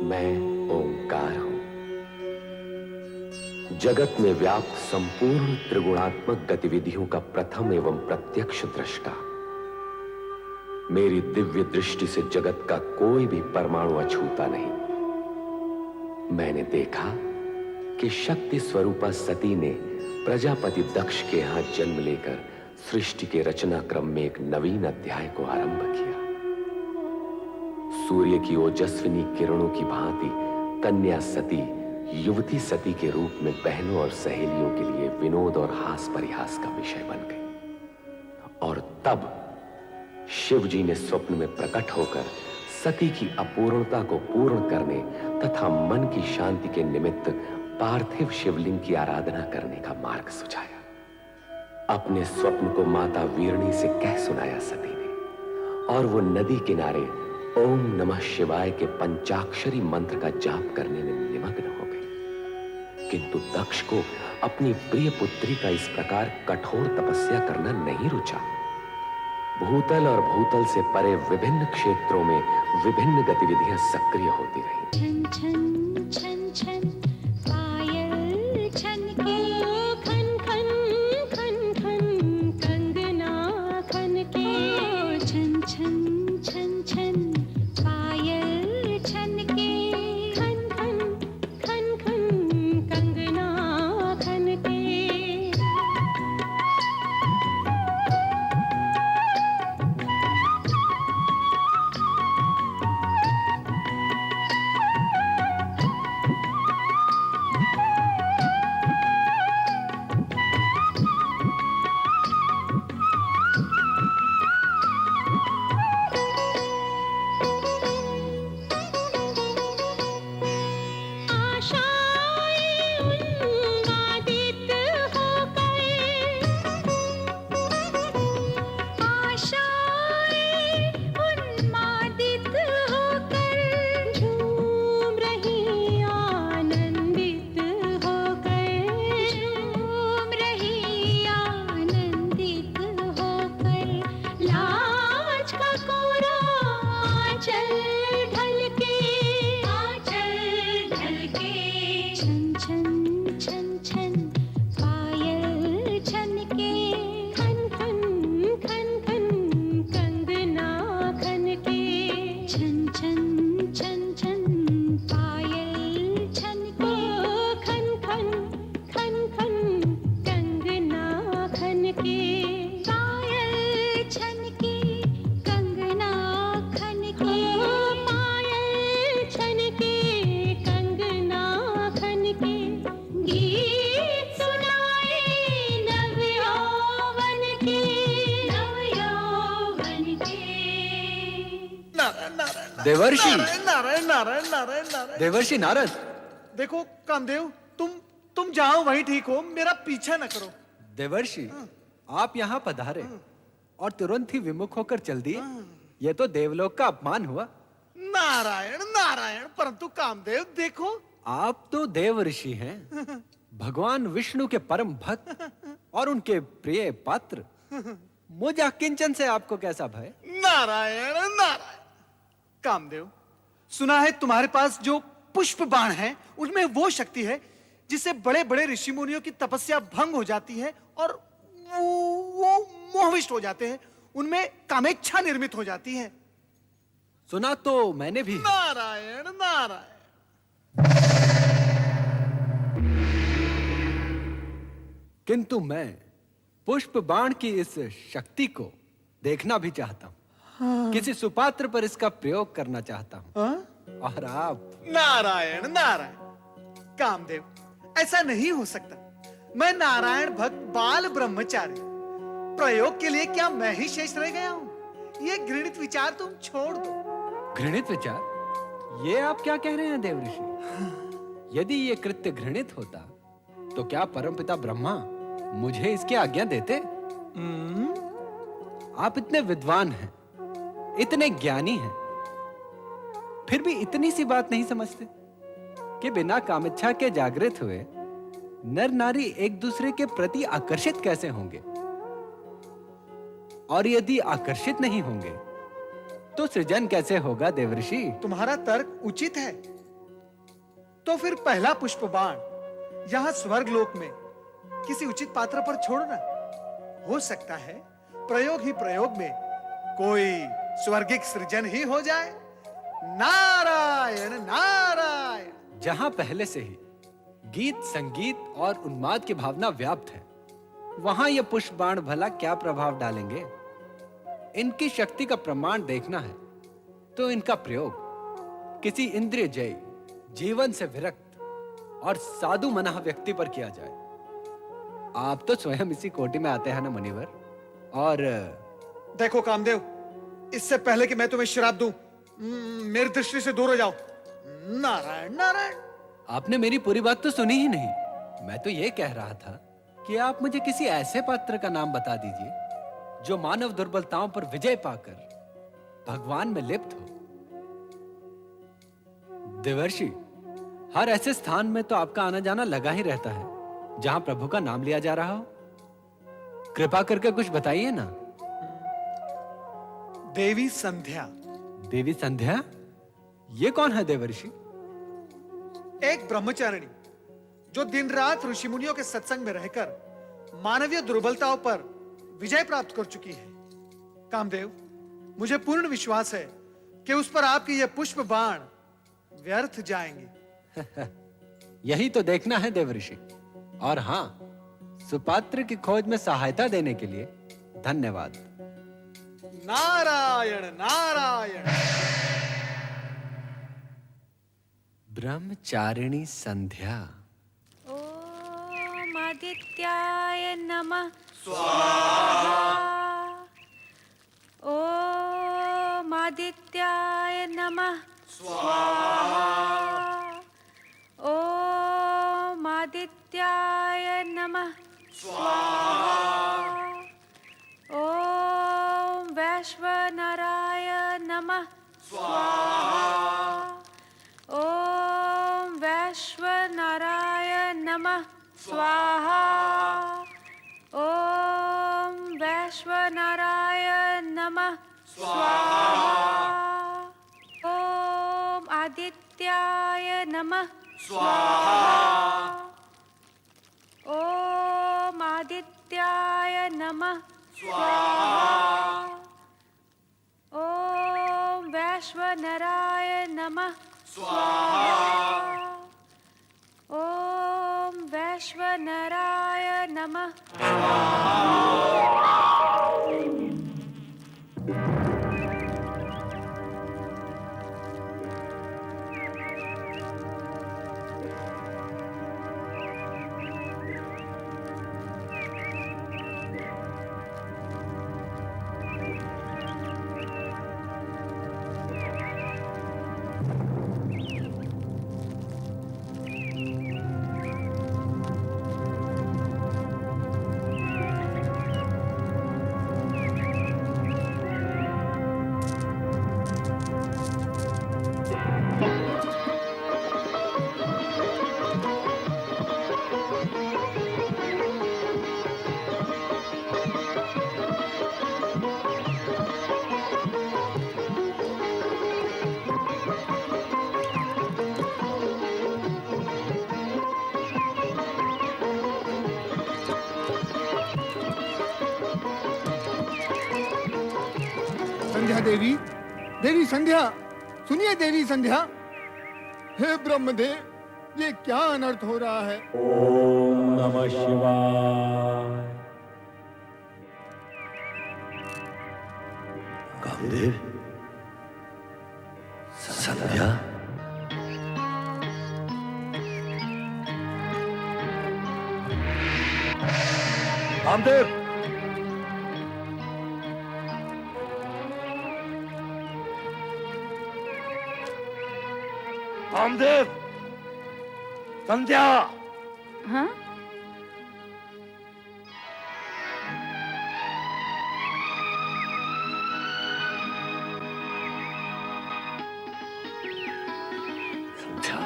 मैं ओंकार हूं, जगत में व्याप्त संपूर्ण त्रिगुणात्मक गतिविधियों का प्रथम एवं प्रत्यक्ष दृष्टा। मेरी दिव्य दृष्टि से जगत का कोई भी परमाणु अछूता नहीं। मैंने देखा कि शक्ति स्वरूपा सती ने प्रजापति दक्ष के यहां जन्म लेकर सृष्टि के रचना क्रम में एक नवीन अध्याय को आरंभ किया। सूर्य की ओजस्विनी किरणों की भांति कन्या सती युवती सती के रूप में बहनों और सहेलियों के लिए विनोद और हास परिहास का विषय बन गई। और तब शिव जी ने स्वप्न में प्रकट होकर सती की अपूर्णता को पूर्ण करने तथा मन की शांति के निमित्त पार्थिव शिवलिंग की आराधना करने का मार्ग सुझाया। अपने स्वप्न को माता वीरणी से कह सुनाया सती ने, और वो नदी किनारे ओम नमः शिवाय के पंचाक्षरी मंत्र का जाप करने में निमग्न हो गई। किंतु दक्ष को अपनी प्रिय पुत्री का इस प्रकार कठोर तपस्या करना नहीं रुचा। भूतल और भूतल से परे विभिन्न क्षेत्रों में विभिन्न गतिविधियां सक्रिय होती रहीं। छन छन छन छन पायल छनके, खन खन खन खन कंगना खनके। छन छन छन छन पायल छनके, खन खन खन खन कंगना खनके। देवर्षि नारायण नारायण नारायण नारायण नारायण। देवर्षि नारद। देखो कामदेव, तुम जाओ वहीं ठीक हो, मेरा पीछा न करो। देवर्षि आप यहाँ पधारे और तुरंत ही विमुख होकर चल दिए। यह तो देवलोक का अपमान हुआ। नारायण नारायण, परंतु कामदेव देखो, आप तो देव ऋषि हैं, भगवान विष्णु के परम भक्त और उनके प्रिय पात्र। मुझ अकिंचन से आपको कैसा भय? नारायण नारायण। कामदेव, सुना है तुम्हारे पास जो पुष्प बाण है उनमें वो शक्ति है जिससे बड़े बड़े ऋषि मुनियों की तपस्या भंग हो जाती है और वो मोहविष्ट हो जाते हैं, उनमें कामेच्छा निर्मित हो जाती है। सुना तो मैंने भी। नारायण नारायण। किंतु मैं पुष्प बाण की इस शक्ति को देखना भी चाहता हूँ। किसी सुपात्र पर इसका प्रयोग करना चाहता हूँ। और आप? नारायण नारायण। कामदेव, ऐसा नहीं हो सकता। मैं नारायण भक्त बाल ब्रह्मचारी, प्रयोग के लिए क्या मैं ही शेष रह गया हूँ? ये घृणित विचार तुम छोड़ दो। घृणित विचार? ये आप क्या कह रहे हैं देवऋषि? यदि ये कृत्य घृणित होता तो क्या परमपिता ब्रह्मा मुझे इसकी आज्ञा देते? आप इतने विद्वान हैं, इतने ज्ञानी हैं, फिर भी इतनी सी बात नहीं समझते कि बिना कामेच्छा के जागृत हुए नर नारी एक दूसरे के प्रति आकर्षित कैसे होंगे? और यदि आकर्षित नहीं होंगे तो सृजन कैसे होगा देवर्षि? तुम्हारा तर्क उचित है, तो फिर पहला पुष्प बाण यहां स्वर्गलोक में किसी उचित पात्र पर छोड़ना। हो सकता है प्रयोग ही प्रयोग में कोई स्वर्गिक सृजन ही हो जाए। नारायण नारायण। जहां पहले से ही गीत, संगीत और उन्माद की भावना व्याप्त है, वहां ये पुष्प बाण भला क्या प्रभाव डालेंगे? इनकी शक्ति का प्रमाण देखना है तो इनका प्रयोग किसी इंद्रिय जय, जीवन से विरक्त और साधु मना व्यक्ति पर किया जाए। आप तो स्वयं इसी कोटि में आते हैं ना मुनिवर। और देखो कामदेव, इससे पहले कि मैं तुम्हें श्राप दूं, मेरी दृष्टि से दूर हो जाओ। नारायण नारायण। आपने मेरी पूरी बात तो सुनी ही नहीं। मैं तो ये कह रहा था कि आप मुझे किसी ऐसे पात्र का नाम बता दीजिए जो मानव दुर्बलताओं पर विजय पाकर भगवान में लिप्त हो। देवर्षि, हर ऐसे स्थान में तो आपका आना जाना लगा ही रहता है जहां प्रभु का नाम लिया जा रहा हो। कृपा करके कुछ बताइए ना। देवी संध्या। देवी संध्या? ये कौन है देवर्षि? एक ब्रह्मचारिणी जो दिन रात ऋषि मुनियों के सत्संग में रहकर मानवीय दुर्बलताओं पर विजय प्राप्त कर चुकी है। कामदेव, मुझे पूर्ण विश्वास है कि उस पर आपकी यह पुष्प बाण व्यर्थ जाएंगे। यही तो देखना है देवर्षि। और हां, सुपात्र की खोज में सहायता देने के लिए धन्यवाद। नारायण नारायण। ब्रह्मचारिणी संध्या। ओम आदित्याय नमः स्वाहा। ओम आदित्याय नमः स्वाहा। ओम आदित्याय नमः स्वाहा। ओम वैश्वनराय नमः स्वाहा। ओम वैश्वनराय नमः स्वाहा। ओम वैश्वनराय नमः स्वाहा। ओम आदित्याय नमः स्वाहा। ओम आदित्याय नमः स्वाहा। ओम वैश्वनराय नमः स्वाहा। ओम वैश्वनराय नमः। संध्या देवी, देवी संध्या, सुनिए देवी संध्या। हे ब्रह्मदेव, ये क्या अनर्थ हो रहा है? ओम नमः शिवाय। कामदेव, संध्या, कामदेव, कामदेव, संध्या। हाँ? संध्या,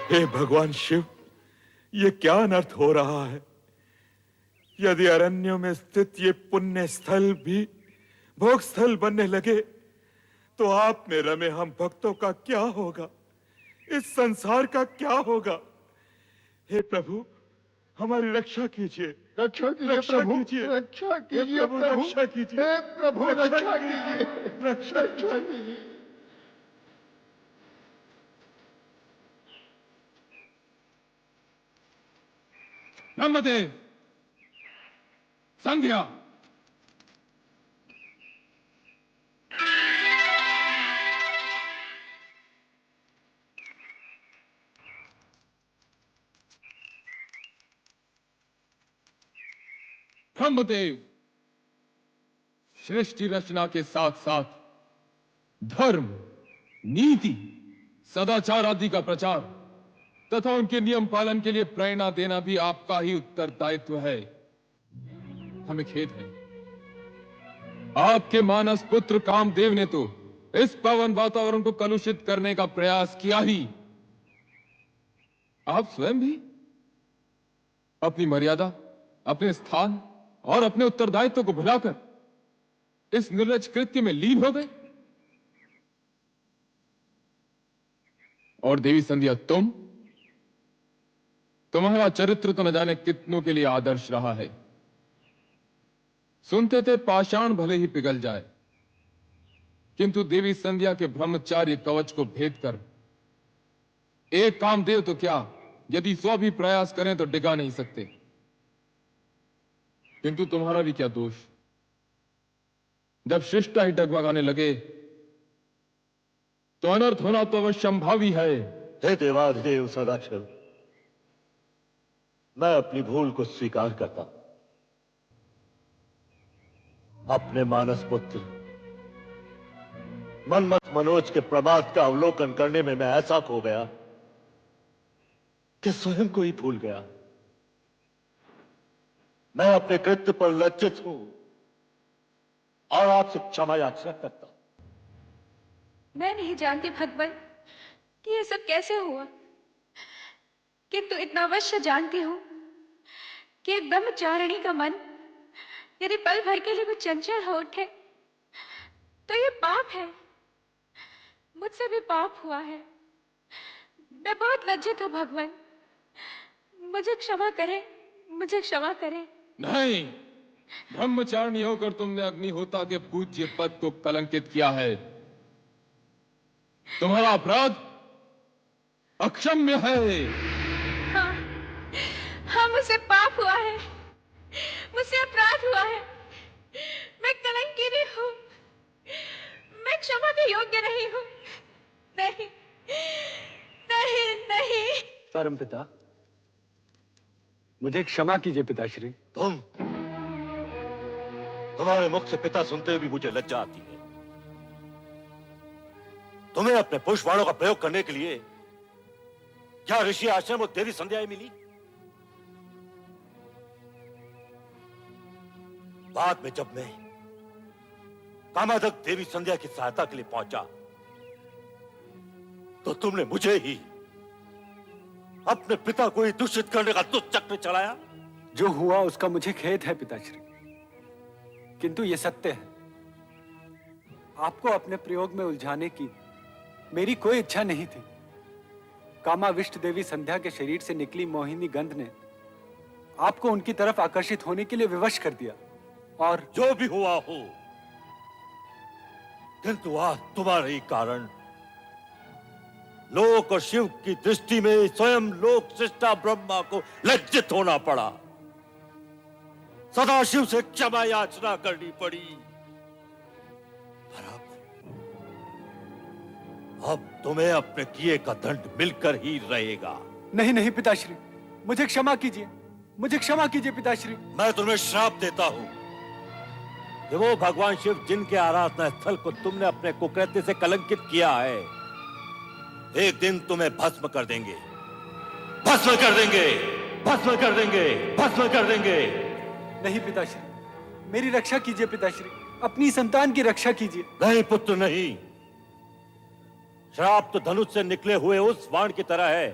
हे भगवान शिव, ये क्या अनर्थ हो रहा है? यदि अरण्यों में स्थित ये पुण्य स्थल भी भोग स्थल बनने लगे तो आप में रमे हम भक्तों का क्या होगा? इस संसार का क्या होगा? हे प्रभु, हमारी रक्षा कीजिए। रक्षा कीजिए रक्षा प्रभु, कीजिए। रक्षा कीजिए हे प्रभु, प्रभु, रक्षा कीजिए। हे प्रभु रक्षा रक्षा कीजिए। कीजिए, रक्षा रक्षा कीजिए। ब्रह्मदेव, संध्या, ब्रह्मदेव, सृष्टि रचना के साथ साथ धर्म, नीति, सदाचार आदि का प्रचार तथा उनके नियम पालन के लिए प्रेरणा देना भी आपका ही उत्तरदायित्व है। हमें खेद है, आपके मानस पुत्र कामदेव ने तो इस पावन वातावरण को कलुषित करने का प्रयास किया ही। आप स्वयं भी अपनी मर्यादा, अपने स्थान और अपने उत्तरदायित्व को भुलाकर इस निर्लज कृत्य में लीन हो गए। और देवी संध्या, तुम्हारा चरित्र तो न जाने कितनों के लिए आदर्श रहा है। सुनते थे पाषाण भले ही पिघल जाए, किंतु देवी संध्या के ब्रह्मचार्य कवच को भेद कर एक कामदेव तो क्या, यदि 100 भी प्रयास करें तो डिगा नहीं सकते। किंतु तुम्हारा भी क्या दोष? जब शिष्टा ही डगमगाने लगे तो अनर्थ होना तो अवश्य संभावी है। हे देवाधिदेव सदाशिव, मैं अपनी भूल को स्वीकार करता हूं। अपने मानस पुत्र मनमत मनोज के प्रमाद का अवलोकन करने में मैं ऐसा खो गया कि स्वयं को ही भूल गया। मैं अपने कृत्य पर लज्जित हूं और आपसे क्षमा याचना करता हूं। मैं नहीं जानती भगवान कि ये सब कैसे हुआ, किंतु इतना अवश्य जानती हूँ कि एक ब्रह्मचारिणी का मन यदि पल भर के लिए कुछ चंचल हो उठे तो ये पाप है। मुझसे भी पाप हुआ है। मैं बहुत लज्जित हूँ भगवान, मुझे क्षमा करें, मुझे क्षमा करें। नहीं, ब्रह्मचारिणी होकर तुमने अग्निहोता के पूज्य पद को कलंकित किया है। तुम्हारा अपराध अक्षम्य है। हाँ, हाँ, मुझसे पाप हुआ है, मुझसे अपराध हुआ है। मैं कलंकिनी हूँ, मैं क्षमा के योग्य नहीं हूँ। नहीं, नहीं, नहीं। परमपिता, मुझे क्षमा कीजिए पिताश्री। तुम्हारे मुख से पिता सुनते हुए भी मुझे लज्जा आती है। तुम्हें अपने पुष्प बाणों का प्रयोग करने के लिए क्या ऋषि आश्रम और देवी संध्याएं मिली? बाद में जब मैं कामादक देवी संध्या की सहायता के लिए पहुंचा तो तुमने मुझे ही अपने पिता को ही दूषित करने का दुष्चक्र चलाया। जो हुआ उसका मुझे खेद है पिताश्री, किंतु ये सत्य है। आपको अपने प्रयोग में उलझाने की मेरी कोई इच्छा नहीं थी। कामाविष्ट देवी संध्या के शरीर से निकली मोहिनी गंध ने आपको उनकी तरफ आकर्षित होने के लिए विवश कर दिया। और जो भी हुआ हो, किंतु आज तुम्हारे ही कारण लोक और शिव की दृष्टि में स्वयं लोक सृष्टा ब्रह्मा को लज्जित होना पड़ा। सदाशिव से क्षमा याचना करनी पड़ी। पर अब तुम्हें अपने किए का दंड मिलकर ही रहेगा। नहीं नहीं पिताश्री, मुझे क्षमा कीजिए, मुझे क्षमा कीजिए पिताश्री। मैं तुम्हें श्राप देता हूं कि वो भगवान शिव जिनके आराधना स्थल को तुमने अपने कुकृत्य से कलंकित किया है, एक दिन तुम्हें भस्म कर देंगे, भस्म कर देंगे, भस्म कर देंगे, भस्म कर देंगे। नहीं पिताश्री, मेरी रक्षा कीजिए पिताश्री, अपनी संतान की रक्षा कीजिए। नहीं पुत्र नहीं। श्राप तो धनुष से निकले हुए उस बाण की तरह है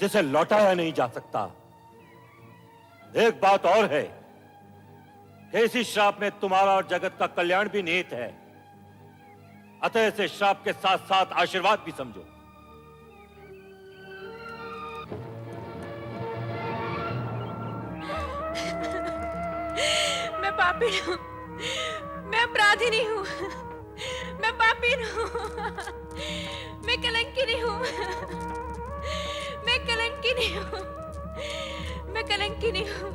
जिसे लौटाया नहीं जा सकता। एक बात और है कि इसी श्राप में तुम्हारा और जगत का कल्याण भी निहित है, अतः इसे श्राप के साथ साथ आशीर्वाद भी समझो। मैं पापी हूँ, मैं अपराधी हूँ, मैं पापी हूँ, मैं कलंकिनी हूँ, मैं कलंकिनी हूँ, मैं कलंकिनी हूँ,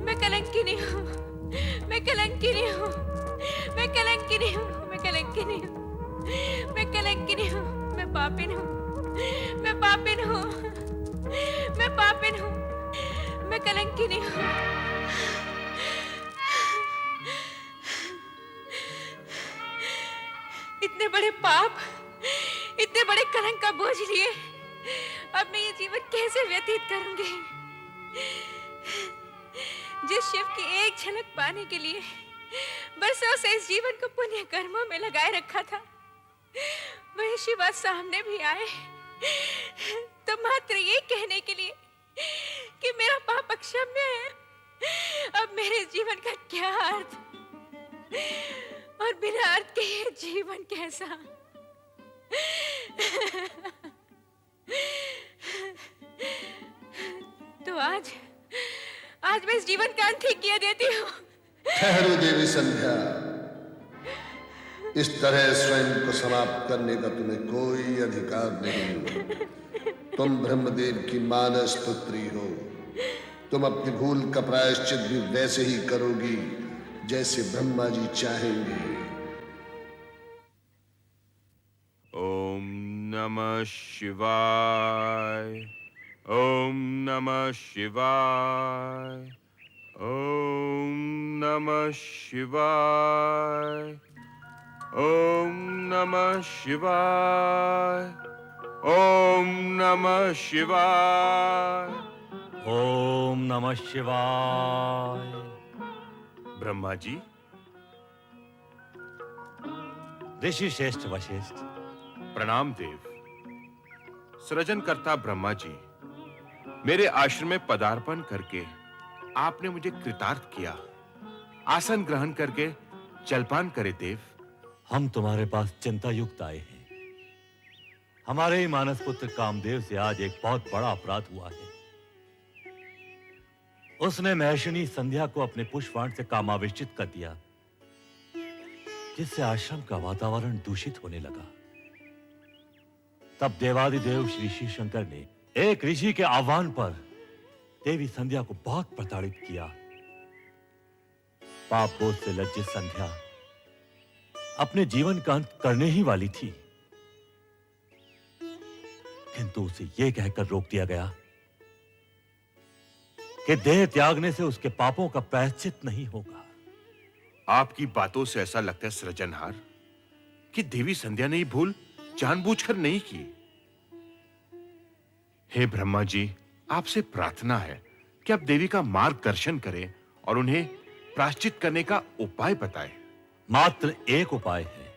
मैं कलंकिनी हूँ, मैं कलंकिनी हूँ, मैं कलंकिनी हूँ, मैं कलंकिनी हूँ, मैं कलंकिनी हूँ, मैं पापिन हूँ, मैं पापिन हूँ, मैं पापिन हूँ, मैं कलंकिनी हूँ। इतने बड़े पाप, इतने बड़े कलंक का बोझ लिए अब मैं ये जीवन कैसे व्यतीत करूंगी? जिस शिव की एक झलक पाने के लिए बरसों से इस जीवन को पुण्य कर्मों में लगाए रखा था, वही शिव आज सामने भी आए तो मात्र ये कहने के लिए कि मेरा पाप अक्षम्य है। अब मेरे जीवन का क्या अर्थ और बिना अर्थ के ये जीवन कैसा? तो आज मैं इस जीवन का अंत ही किया देती हूँ। ठहरो देवी संध्या, इस तरह स्वयं को समाप्त करने का तुम्हें कोई अधिकार नहीं। तुम ब्रह्मदेव की मानस पुत्री हो। तुम अपनी भूल का प्रायश्चित भी वैसे ही करोगी जैसे ब्रह्मा जी चाहेंगे। ओम नमः शिवाय, ओम नमः शिवाय, ओम नमः शिवाय, ओम नमः शिवाय, ओम नमः शिवाय। ओम नमः शिवाय। ब्रह्मा जी, ऋषि श्रेष्ठ वशिष्ठ, प्रणाम देव। सृजनकर्ता ब्रह्मा जी, मेरे आश्रम में पदार्पण करके आपने मुझे कृतार्थ किया। आसन ग्रहण करके जलपान करे देव। हम तुम्हारे पास चिंता युक्त आए हैं। हमारे ही मानस पुत्र कामदेव से आज एक बहुत बड़ा अपराध हुआ है। उसने महर्षिणी संध्या को अपने पुष्पवाण से कामाविष्टित कर दिया, जिससे आश्रम का वातावरण दूषित होने लगा। तब देवादिदेव श्री शिव शंकर ने एक ऋषि के आह्वान पर देवी संध्या को बहुत प्रताड़ित किया। पाप बोझ से लज्जित संध्या अपने जीवन का अंत करने ही वाली थी, किंतु उसे यह कहकर रोक दिया गया कि देह त्यागने से उसके पापों का प्रायश्चित नहीं होगा। आपकी बातों से ऐसा लगता है सृजनहार कि देवी संध्या ने ये भूल जानबूझकर नहीं की। हे ब्रह्मा जी, आपसे प्रार्थना है कि आप देवी का मार्गदर्शन करें और उन्हें प्रायश्चित करने का उपाय बताएं। मात्र एक उपाय है,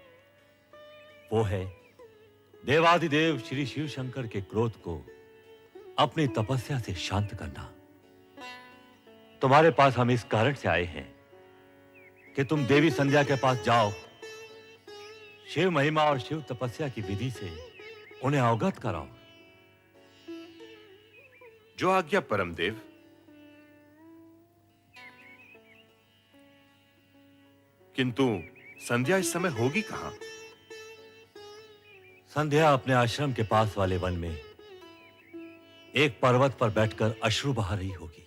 वो है देवादिदेव श्री शिव शंकर के क्रोध को अपनी तपस्या से शांत करना। तुम्हारे पास हम इस कारण से आए हैं कि तुम देवी संध्या के पास जाओ, शिव महिमा और शिव तपस्या की विधि से उन्हें अवगत कराओ। जो आज्ञा परमदेव। किंतु संध्या इस समय होगी कहां? संध्या अपने आश्रम के पास वाले वन में एक पर्वत पर बैठकर अश्रु बहा रही होगी।